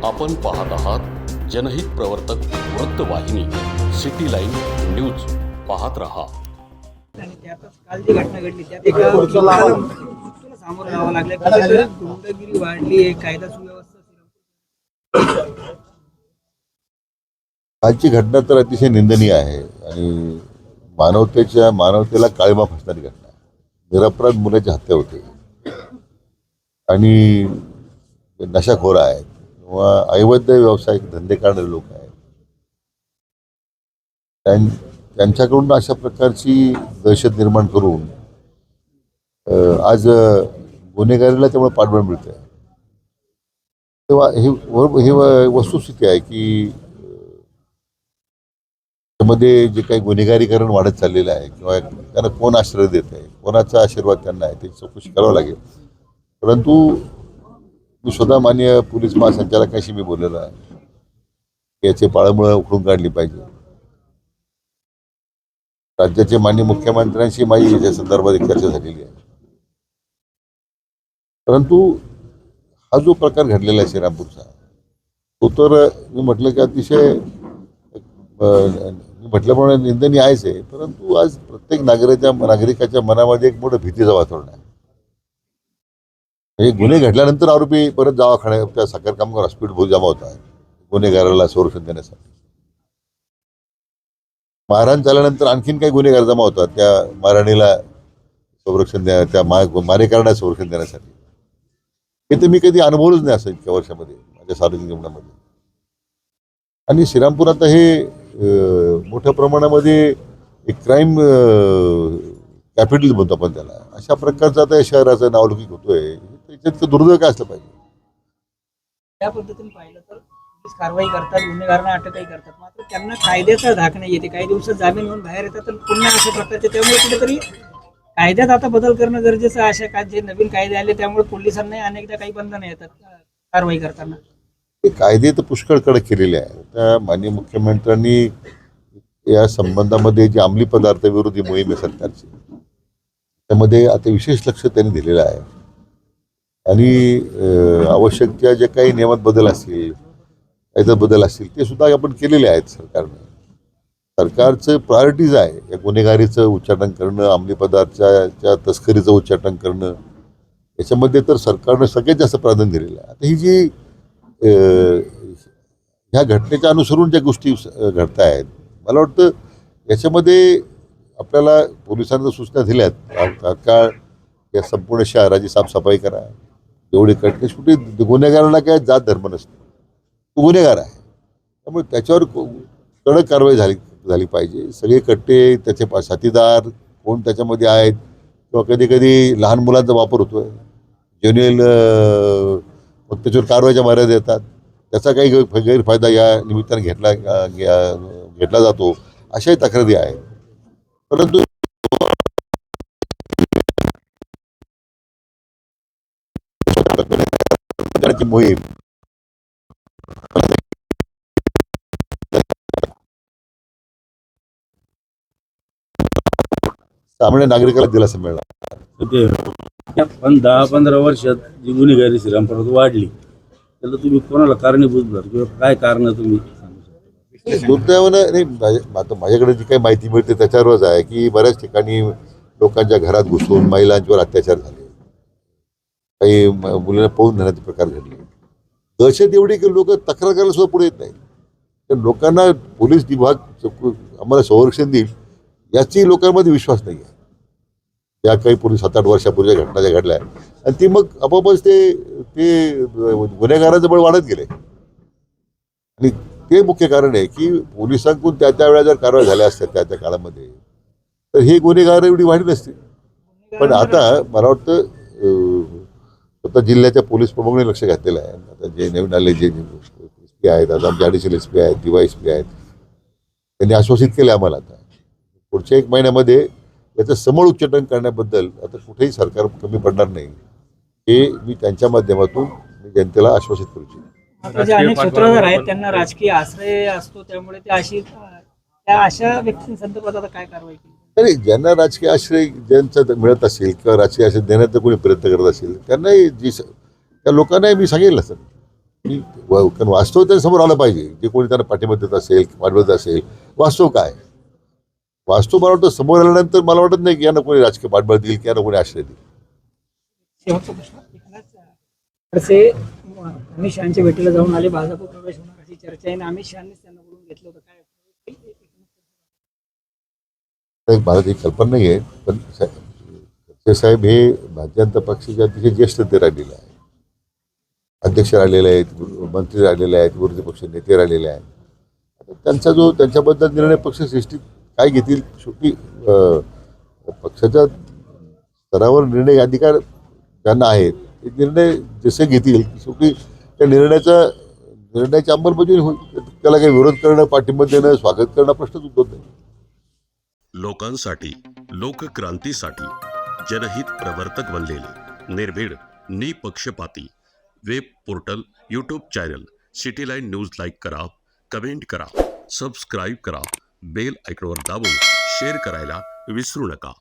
आपण पाहत आहात जनहित प्रवर्तक वृत्तवाहिनी सिटी लाईन न्यूज. पाहत रहा. आणि त्यातच काल जी घटना घडली त्यात एका मृत्यूला सामोरं जावं लागलं. कुठेतरी गुंडगिरी वाढली आहे, कायदा सुव्यवस्था. आजची घटना तर अतिशय निंदनीय आहे आणि मानवतेला काळीमा फासणारी घटना आहे. निरपराध मुलाची हत्या होते आणि नशाखोर आहेत किंवा अवैध व्यावसायिक धंदे करणारे लोक आहेत, त्यांच्याकडून अशा प्रकारची दहशत निर्माण करून आज गुन्हेगारीला त्यामुळे पाठबळ मिळतंय. तेव्हा ही वस्तुस्थिती आहे की त्यामध्ये जे काही गुन्हेगारीकरण वाढत चाललेलं आहे किंवा त्यांना कोण आश्रय देत आहे, कोणाचा आशीर्वाद त्यांना आहे, त्याची चौकशी करावं लागेल. परंतु मी स्वतः माननीय पोलीस महासंचालकांशी मी बोललेलो आहे, याचे पाळंमुळं उखडून काढली पाहिजे. राज्याचे माननीय मुख्यमंत्र्यांशी माझी या संदर्भात एक चर्चा झालेली आहे. परंतु हा जो प्रकार घडलेला आहे श्रीरामपूरचा, तो तर मी म्हटलं की अतिशय म्हटल्याप्रमाणे निंदनीय आहेच आहे. परंतु आज प्रत्येक नागरिकाच्या मनामध्ये एक मोठं भीतीचं वातावरण आहे. हे गुन्हे घडल्यानंतर आरोपी परत दवाखान्यात त्या साखर कामगार हॉस्पिटल जमा होत आहे गुन्हेगाराला संरक्षण देण्यासाठी. मारहाण झाल्यानंतर आणखीन काही गुन्हेगार जमा होतात त्या मारहाणीला संरक्षण द्या, त्या मारेकरणाला संरक्षण देण्यासाठी. हे तर मी कधी अनुभवलंच नाही असं इतक्या वर्षामध्ये माझ्या सार्वजनिक जीवनामध्ये. आणि श्रीरामपूर आता हे मोठ्या प्रमाणामध्ये एक क्राईम कॅपिटल म्हणतो आपण त्याला. अशा प्रकारचं आता या शहराचं नावलौकिक होतोय. त्याच्यात दुर्दैव काय असलं पाहिजे. त्या पद्धतीने पाहिलं तर पोलीस कारवाई करतात, गुन्हेगारांना अटकही करतात, मात्र त्यांना कायद्याचा धाक नाही येते. काही दिवसात जामीन होऊन बाहेर येतात तर पुन्हा अशा प्रकारचे. त्यामुळे कुठेतरी कायद्यात आता बदल करणं गरजेचं आहे. अशा काय जे नवीन कायदे आले त्यामुळे पोलिसांना अनेकदा काही बंधनं येतात कारवाई करताना. हे कायदे तर पुष्कळ कडक केलेले आहे. त्या माननीय मुख्यमंत्र्यांनी या संबंधामध्ये जी अंमली पदार्थ विरोधी मोहीम आहे सरकारची, त्यामध्ये आता विशेष लक्ष त्यांनी दिलेलं आहे. आणि आवश्यक त्या जे काही नियमात बदल असतील, कायद्यात बदल असतील, ते सुद्धा आपण केलेले आहेत सरकारने. सरकारचं प्रायोरिटीज आहे या गुन्हेगारीचं उच्चाटन करणं, अंमली पदार्थाच्या तस्करीचं उच्चाटन करणं. याच्यामध्ये तर सरकारनं सगळ्यात जास्त प्राधान्य दिलेलं आहे. आता ही जी ह्या घटनेच्या अनुसरून ज्या गोष्टी घडत आहेत, मला वाटतं याच्यामध्ये आपल्याला पोलिसांना सूचना दिल्यात, तात्काळ या संपूर्ण शहराची साफसफाई करा. एवढी कटके शेवटी गुन्हेगाराला काय जात धर्म नसतो, तो गुन्हेगार आहे. त्यामुळे त्याच्यावर कडक कारवाई झाली पाहिजे. सगळे कट्टे, त्याचे साथीदार कोण त्याच्यामध्ये आहेत किंवा कधी कधी लहान मुलांचा वापर होतोय, जेन्युअल मग त्याच्यावर कारवाईच्या मर्यादा येतात. त्याचा काही गैरफायदा या निमित्ताने घेतला जातो, अशाही तक्रारी आहेत. परंतु मोहीम सामान्य नागरिकाला दिलासा मिळणार. पण 10-15 वर्षात जी गुन्हेगारी श्रीरामपुरात वाढली, त्याला तुम्ही कोणाला कारणीभूत धरता किंवा काय कारण तुम्ही दुर्दैवानं नाही. आता माझ्याकडे जी काही माहिती मिळते त्याच्यावरच आहे की बऱ्याच ठिकाणी लोकांच्या घरात घुसून महिलांच्यावर अत्याचार झाले, काही मुलांना पळून नेण्याचे प्रकार घडले. दहशत एवढी की लोक तक्रार करायला सुद्धा पुढे येत नाही. तर लोकांना पोलीस विभाग आम्हाला संरक्षण देईल याची लोकांमध्ये विश्वास नाही आहे. या काही पूर्वी 7-8 वर्षापूर्वीच्या घटना ज्या घडल्या आणि ती मग आपोआपच ते गुन्हेगारांचं बळ वाढत गेले. आणि ते मुख्य कारण आहे की पोलिसांकडून त्या वेळा जर कारवाई झाल्या असत्या त्या काळामध्ये तर हे गुन्हेगार एवढी वाढली नसते. पण आता मला वाटतं स्वतः जिल्ह्याच्या पोलीस प्रमुखांनी लक्ष घातलेलं आहे. आता जे नवीन आले जे एस पी आहेत, आता आमचे ॲडिशनल एस पी आहेत, DYSP आहेत, त्यांनी आश्वासित केले आम्हाला आता पुढच्या 1 महिन्यामध्ये याचं समूळ उच्चाटन करण्याबद्दल आता कुठेही सरकार कमी पडणार नाही, हे मी त्यांच्या माध्यमातून जनतेला आश्वासित करू इच्छितो. जे अनेक सूत्रधार आहेत त्यांना राजकीय आश्रय असतो, त्यामुळे त्या अशा व्यक्तींसंदर्भात आता काय कारवाई केली? नाही, ज्यांना राजकीय आश्रय ज्यांचा मिळत असेल किंवा राजकीय आश्रय देण्याचा कोणी प्रयत्न करत असेल त्यांनाही त्या लोकांनाही मी सांगेल सर कारण वास्तव त्या समोर आलं पाहिजे. जे कोणी त्यांना पाठिंबा देत असेल, पाठवत असेल, वास्तव काय वास्तव मला वाटतं समोर आल्यानंतर मला वाटत नाही की यांना कोणी राजकीय पाठबळ देईल की यांना कोणी आश्रय देईल. शेवटचा प्रश्न एकनाथ खडसे अमित शहाच्या भेटीला जाऊन आले, भाजप प्रवेश होणार अशी चर्चा आहे आणि अमित शहानीच त्यांना बोलून घेतलं होतं. काय मला ती कल्पना नाही आहे, पण खडसे साहेब हे भारतीय जनता पक्षाचे अतिशय ज्येष्ठ ते राहिलेले आहेत. अध्यक्ष राहिलेले आहेत, मंत्री राहिलेले आहेत, विरोधी पक्ष नेते राहिलेले आहेत. आता त्यांचा जो त्यांच्याबद्दल निर्णय पक्षश्रेष्ठी काय घेतील, शेवटी पक्षाच्या स्तरावर निर्णय अधिकार ज्यांना आहेत ते निर्णय जसे घेतील शेवटी त्या निर्णयाची अंमलबजावणी होईल. त्याला काही विरोध करणं, पाठिंबा देणं, स्वागत करणं प्रश्नच उद्भवत नाही. लोकांसाठी, लोकक्रांतीसाठी जनहित प्रवर्तक बनलेले निर्भीड, निपक्षपाती web portal, YouTube channel city line news like करा, कमेंट करा, सबस्क्राईब करा, बेल आयकॉनवर दाबून शेअर करायला विसरू नका.